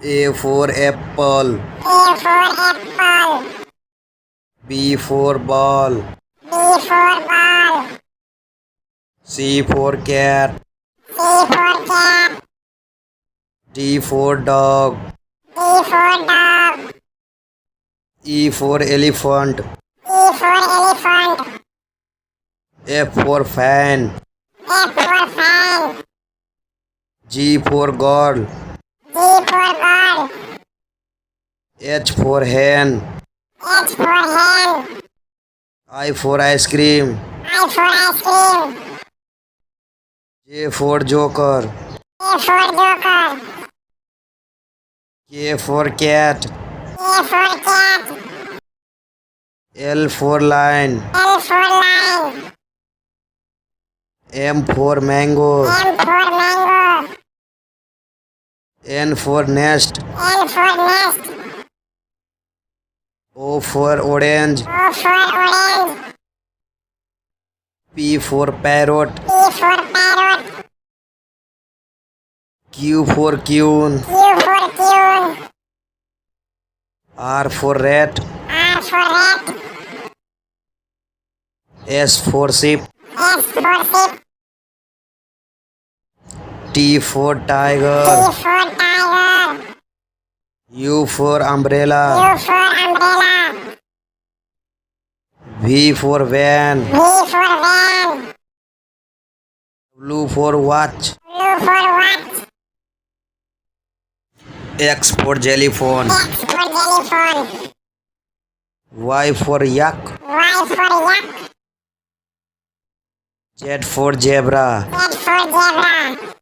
A for apple. A for apple. B for ball. B for ball. C for cat. C for cat. D for dog. D for dog. E for elephant. E for elephant. F for fan. F for fan. G for girl. G for girl. H for hen. H for hen. I for ice cream. I for ice cream. J for joker. K for joker. K for cat. K for cat. L for lion. L for lion. M for mango. M for mango. N for nest. N for nest. O for orange. O for orange. P for parrot. P for parrot. Q for queen. Q for queen. R for rat. R for rat. S for sheep. S for sheep. T for T tiger. for tiger. U for umbrella. U for umbrella. V for van. V for van. W for watch. W for watch. X for telephone. X for telephone. Y for yak. Y for yak. Z for zebra. Z for zebra.